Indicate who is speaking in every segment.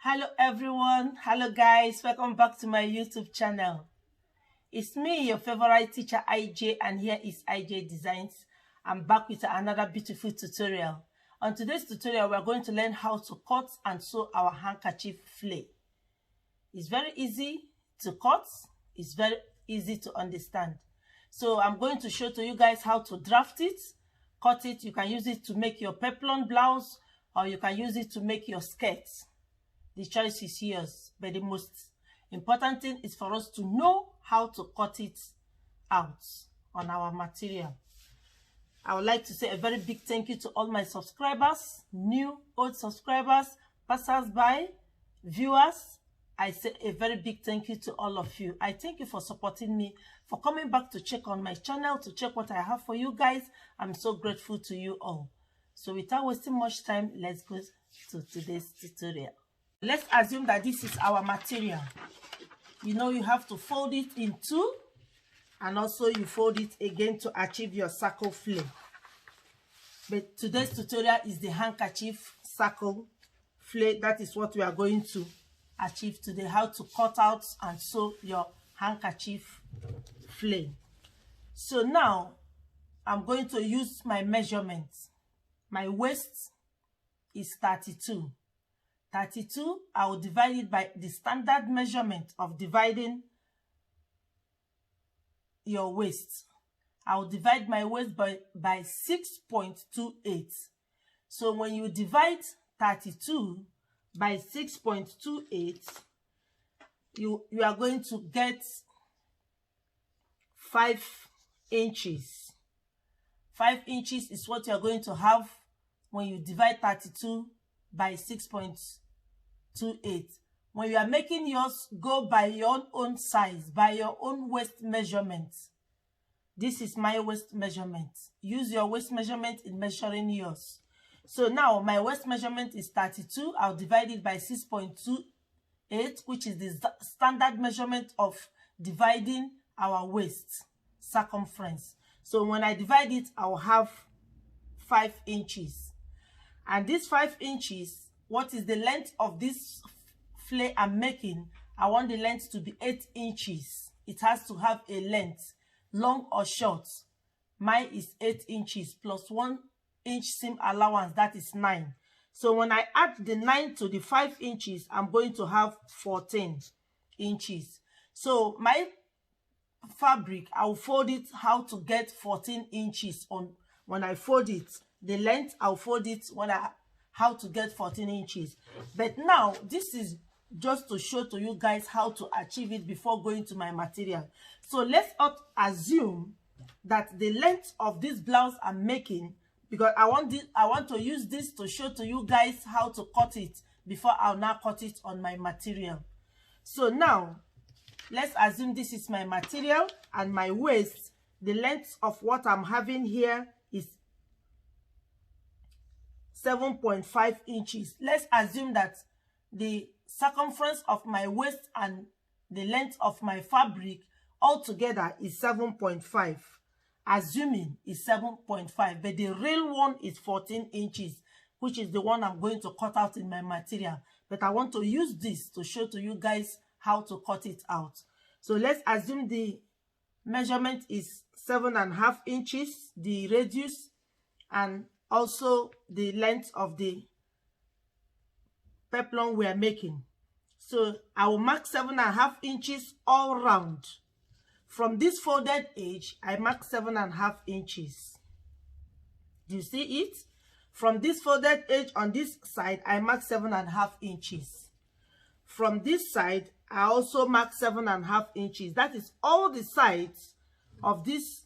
Speaker 1: Hello everyone, hello guys, welcome back to my YouTube channel. It's me, your favorite teacher IJ, and here is IJ Designs. I'm back with another beautiful tutorial. On today's tutorial, we're going to learn how to cut and sew our handkerchief flair. It's very easy to cut, it's very easy to understand. So I'm going to show to you guys how to draft it, cut it. You can use it to make your peplum blouse, or you can use it to make your skirts. The choice is yours, but the most important thing is for us to know how to cut it out on our material. I would like to say a very big thank you to all my subscribers, new, old subscribers, passers-by, viewers. I say a very big thank you to all of you. I thank you for supporting me, for coming back to check on my channel, to check what I have for you guys. I'm so grateful to you all. So without wasting much time, let's go to today's tutorial. Let's assume that this is our material. You know, you have to fold it in two, and also you fold it again to achieve your circle flair. But today's tutorial is the handkerchief circle flair. That is what we are going to achieve today, how to cut out and sew your handkerchief flair. So now I'm going to use my measurements. My waist is 32. 32, I will divide it by the standard measurement of dividing your waist. I will divide my waist by 6.28. So when you divide 32 by 6.28, you are going to get 5 inches. 5 inches is what you are going to have when you divide 32 by 6.28. When you are making yours, go by your own size, by your own waist measurement. This is my waist measurement. Use your waist measurement in measuring yours. So now my waist measurement is 32. I'll divide it by 6.28, which is the standard measurement of dividing our waist circumference. So when I divide it, I'll have 5 inches. And this 5 inches, what is the length of this flair I'm making? I want the length to be 8 inches. It has to have a length, long or short. Mine is 8 inches plus 1 inch seam allowance, that is 9. So when I add the 9 to the 5 inches, I'm going to have 14 inches. So my fabric, I'll fold it how to get 14 inches on. When I fold it, the length, I'll fold it how to get 14 inches. But now this is just to show to you guys how to achieve it before going to my material. So let's assume that the length of this blouse I'm making, because I want to use this to show to you guys how to cut it before I'll now cut it on my material. So now let's assume this is my material and my waist. The length of what I'm having here is 7.5 inches. Let's assume that the circumference of my waist and the length of my fabric altogether is 7.5. Assuming is 7.5, but the real one is 14 inches, which is the one I'm going to cut out in my material. But I want to use this to show to you guys how to cut it out. So let's assume the measurement is 7.5 inches, the radius, and also the length of the peplum we are making. So I will mark 7.5 inches all round. From this folded edge, I mark 7.5 inches. Do you see it? From this folded edge on this side, I mark 7.5 inches. From this side, I also mark 7.5 inches. That is all the sides of this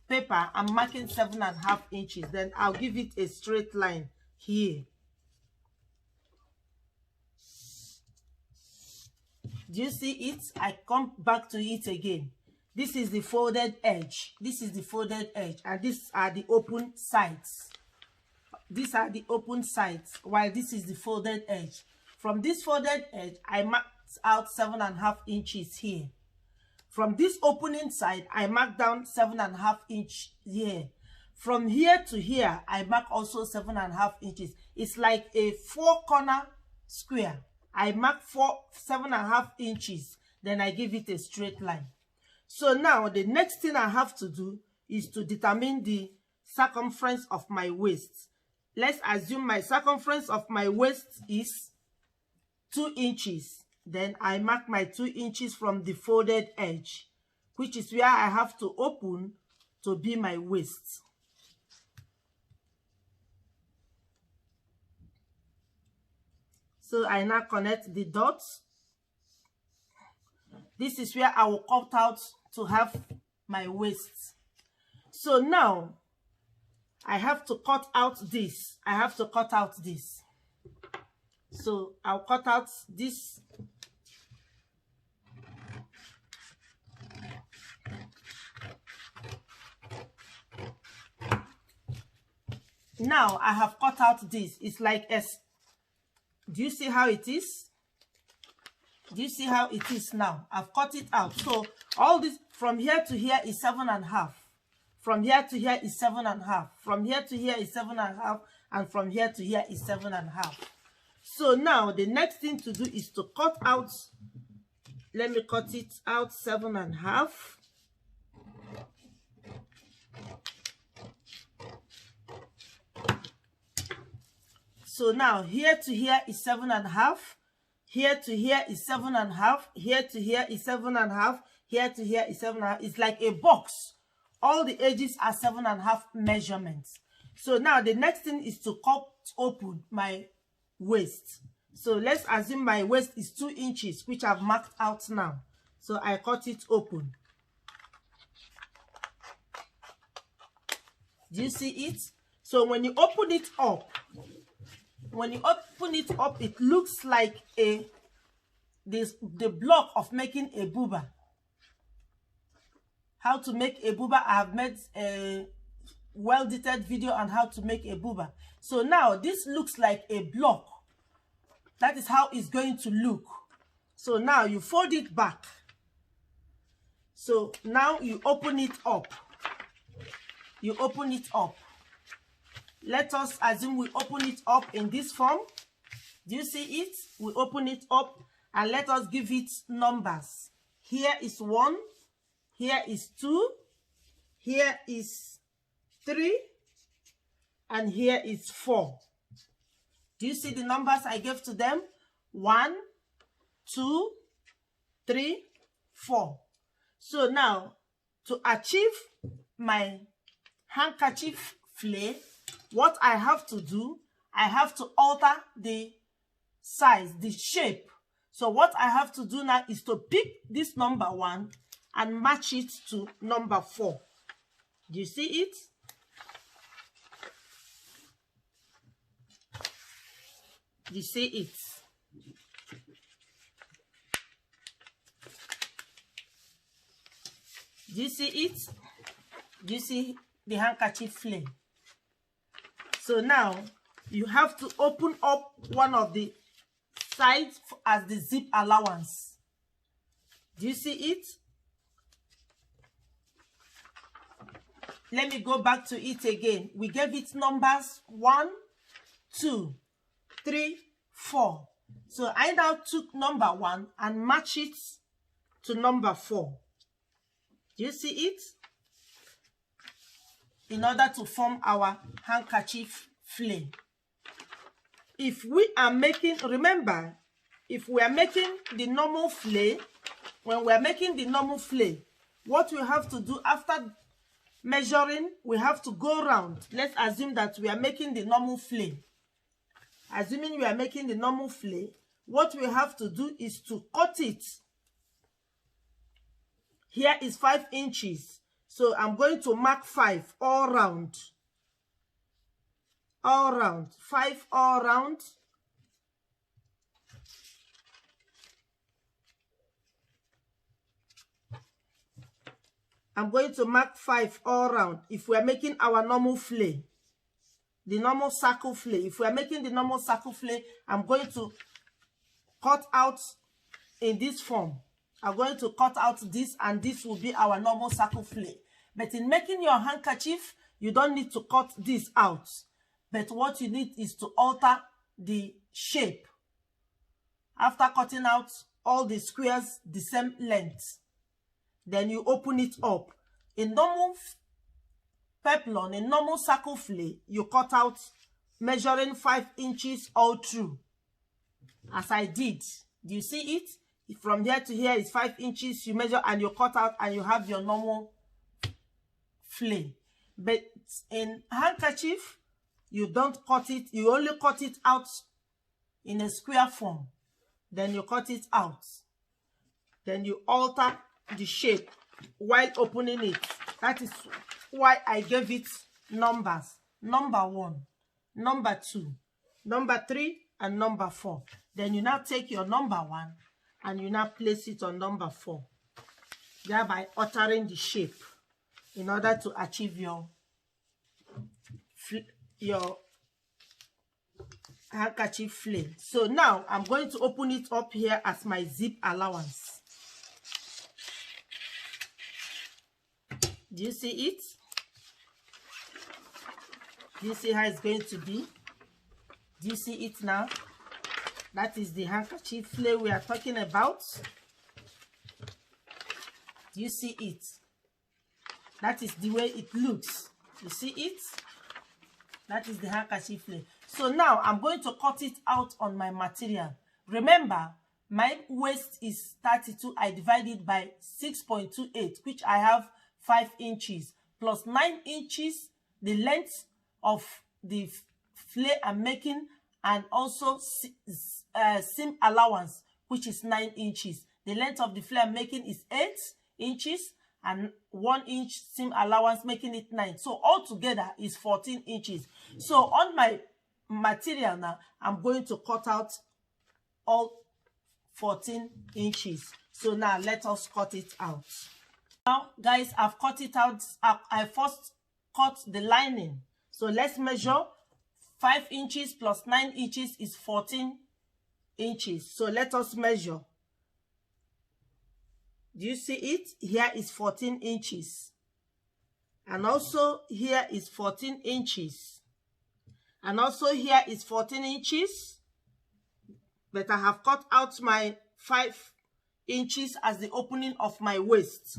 Speaker 1: paper. I'm marking 7.5 inches. Then I'll give it a straight line here. Do you see it? I come back to it again. This is the folded edge. This is the folded edge, and these are the open sides. These are the open sides, while this is the folded edge. From this folded edge, I marked out 7.5 inches here. From this opening side, I mark down 7.5 inches here. From here to here, I mark also 7.5 inches. It's like a 4-corner square. I mark 7.5 inches, then I give it a straight line. So now the next thing I have to do is to determine the circumference of my waist. Let's assume my circumference of my waist is 2 inches. Then I mark my 2 inches from the folded edge, which is where I have to open to be my waist. So I now connect the dots. This is where I will cut out to have my waist. So now I have to cut out this. I have to cut out this. So I'll cut out this. Now I have cut out this. It's like S. Do you see how it is? Do you see how it is now? I've cut it out. So all this from here to here is 7.5. From here to here is 7.5. From here to here is 7.5. And from here to here is 7.5. So now the next thing to do is to cut out. Let me cut it out 7.5. So now here to here is 7.5. Here to here is 7.5. Here to here is 7.5. Here to here is 7.5. It's like a box. All the edges are 7.5 measurements. So now the next thing is to cut open my waist. So let's assume my waist is 2 inches, which I've marked out now. So I cut it open. Do you see it? So when you open it up, it looks like the block of making a booba. How to make a booba. I have made a well-detailed video on how to make a booba. So now this looks like a block. That is how it's going to look. So now you fold it back. So now you open it up. You open it up. Let us assume we open it up in this form. Do you see it? We open it up and let us give it numbers. Here is 1. Here is 2. Here is 3. And here is 4. Do you see the numbers I gave to them? 1, 2, 3, 4. So now, to achieve my handkerchief flair, what I have to do, I have to alter the size, the shape. So what I have to do now is to pick this number 1 and match it to number 4. Do you see it? Do you see it? Do you see it? Do you see the handkerchief flair? So now you have to open up one of the sides as the zip allowance. Do you see it? Let me go back to it again. We gave it numbers 1, 2, 3, 4. So I now took number 1 and match it to number 4. Do you see it? In order to form our handkerchief flair. If we are making, remember, if we are making the normal flair, when we are making the normal flair, what we have to do after measuring, we have to go around. Let's assume that we are making the normal flair. Assuming we are making the normal flair, what we have to do is to cut it. Here is 5 inches. So I'm going to mark 5 all round. All round. 5 all round. I'm going to mark 5 all round. If we are making our normal flair, the normal circle flair. If we are making the normal circle flair, I'm going to cut out in this form. I'm going to cut out this, and this will be our normal circle flair. But in making your handkerchief, you don't need to cut this out. But what you need is to alter the shape. After cutting out all the squares the same length, then you open it up. In normal peplon, in normal circle flay, you cut out measuring 5 inches all through, as I did. Do you see it? From here to here is 5 inches. You measure and you cut out and you have your normal flay. But in handkerchief, you don't cut it. You only cut it out in a square form. Then you cut it out. Then you alter the shape while opening it. That is why I gave it numbers. Number 1, number 2, number 3, and number 4. Then you now take your number 1 and you now place it on number 4, thereby altering the shape in order to achieve your handkerchief flare. So now I'm going to open it up here as my zip allowance. Do you see it? Do you see how it's going to be? Do you see it now? That is the handkerchief flare we are talking about. Do you see it? That is the way it looks. You see it? That is the handkerchief flare. So now I'm going to cut it out on my material. Remember, my waist is 32. I divide it by 6.28, which I have 5 inches, plus 9 inches, the length of the flare I'm making, and also seam allowance, which is 9 inches. The length of the flare I'm making is 8 inches, and 1 inch seam allowance, making it 9. So altogether is 14 inches. So on my material now, I'm going to cut out all 14 inches. So now let us cut it out. Now guys, I've cut it out. I first cut the lining. So let's measure. 5 inches plus 9 inches is 14 inches. So let us measure. Do you see it? Here is 14 inches. And also here is 14 inches. And also here is 14 inches. But I have cut out my 5 inches as the opening of my waist.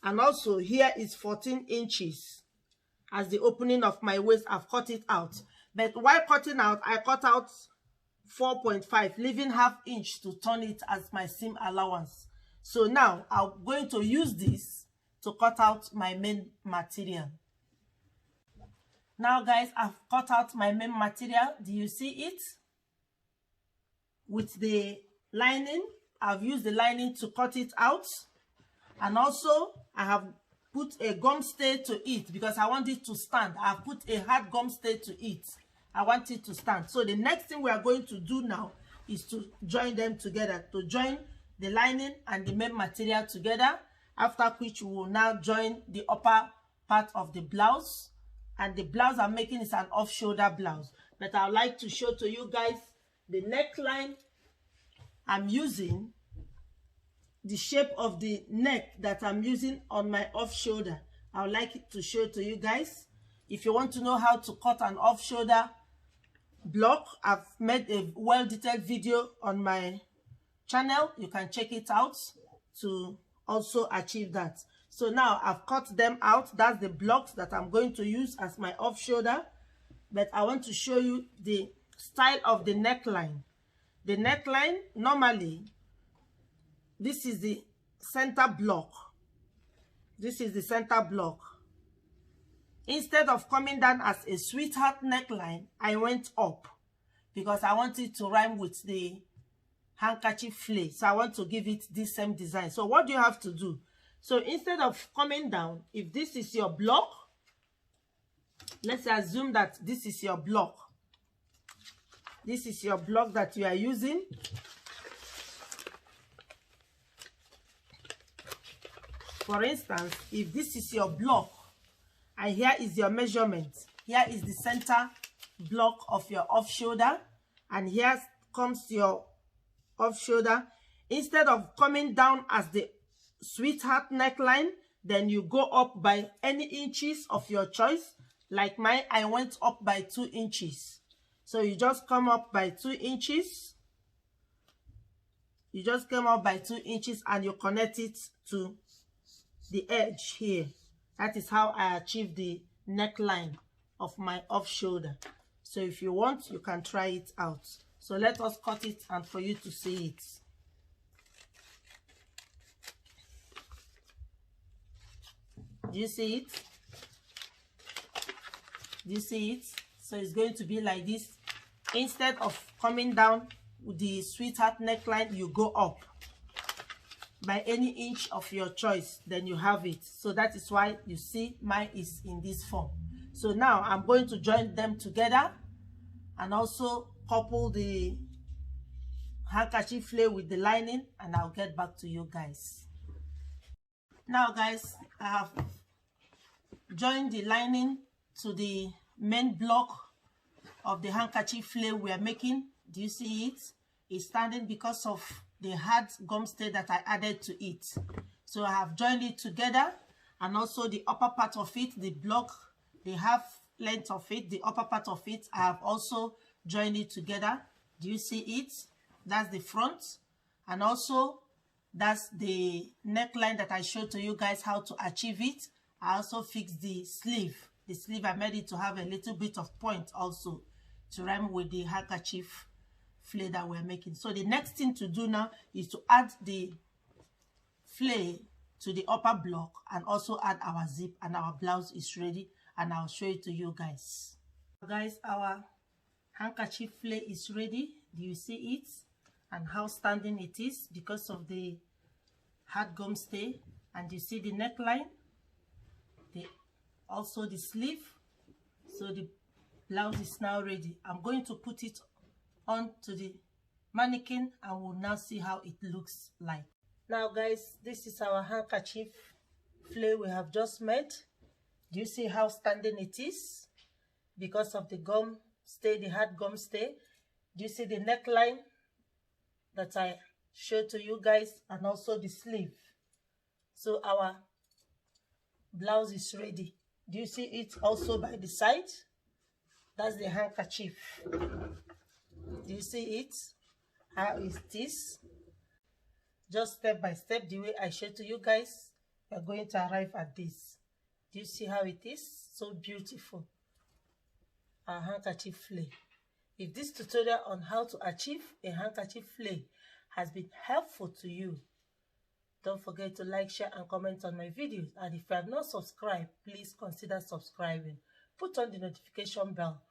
Speaker 1: And also here is 14 inches as the opening of my waist. I've cut it out. But while cutting out, I cut out 4.5, leaving ½ inch to turn it as my seam allowance. So now I'm going to use this to cut out my main material. Now guys, I've cut out my main material. Do you see it? With the lining, I've used the lining to cut it out. And also, I have put a gum stay to it because I want it to stand. I've put a hard gum stay to it. I want it to stand. So the next thing we are going to do now is to join them together, to join the lining and the main material together, after which we will now join the upper part of the blouse. And the blouse I'm making is an off-shoulder blouse. But I would like to show to you guys the neckline I'm using, the shape of the neck that I'm using on my off-shoulder. I would like it to show to you guys. If you want to know how to cut an off-shoulder block, I've made a well-detailed video on my channel. You can check it out to also achieve that. So now I've cut them out. That's the blocks that I'm going to use as my off-shoulder. But I want to show you the style of the neckline. The neckline, normally, this is the center block. This is the center block. Instead of coming down as a sweetheart neckline, I went up because I wanted to rhyme with the handkerchief flare. So I want to give it this same design. So what do you have to do? So instead of coming down, if this is your block, let's assume that this is your block. This is your block that you are using. For instance, if this is your block, and here is your measurement, here is the center block of your off-shoulder, and here comes your off-shoulder. Instead of coming down as the sweetheart neckline, then you go up by any inches of your choice. Like mine, I went up by 2 inches. So you just come up by 2 inches. You just came out by 2 inches and you connect it to the edge here. That is how I achieve the neckline of my off shoulder. So if you want, you can try it out. So let us cut it and for you to see it. Do you see it? Do you see it? So it's going to be like this. Instead of coming down with the sweetheart neckline, you go up by any inch of your choice, then you have it. So that is why you see mine is in this form. So now I'm going to join them together and also couple the handkerchief flair with the lining, and I'll get back to you guys. Now guys, I have joined the lining to the main block of the handkerchief flair we are making. Do you see it? It's standing because of the hard gum stay that I added to it. So I have joined it together, and also the upper part of it, the block, the half length of it, the upper part of it, I have also joined it together. Do you see it? That's the front, and also that's the neckline that I showed to you guys how to achieve it. I also fixed the sleeve. The sleeve, I made it to have a little bit of point also to rhyme with the handkerchief flair that we're making. So the next thing to do now is to add the flair to the upper block and also add our zip, and our blouse is ready, and I'll show it to you guys. Guys, our handkerchief flair is ready. Do you see it? And how standing it is because of the hard gum stay. And you see the neckline, also the sleeve. So the blouse is now ready. I'm going to put it onto the mannequin and we'll now see how it looks like. Now guys, this is our handkerchief flair we have just made. Do you see how standing it is because of the gum stay, the hard gum stay? Do you see the neckline that I showed to you guys, and also the sleeve? So our blouse is ready. Do you see it also by the side? That's the handkerchief. Do you see it? How is this? Just step by step, the way I showed to you guys, we're going to arrive at this. Do you see how it is? So beautiful. Our handkerchief flair. If this tutorial on how to achieve a handkerchief flair has been helpful to you, don't forget to like, share and comment on my videos. And if you have not subscribed, please consider subscribing. Put on the notification bell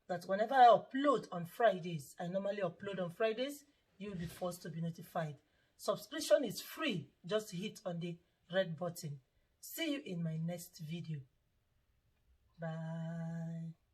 Speaker 1: that whenever I upload on Fridays, I normally upload on Fridays, you'll be forced to be notified. Subscription is free. Just hit on the red button. See you in my next video. Bye.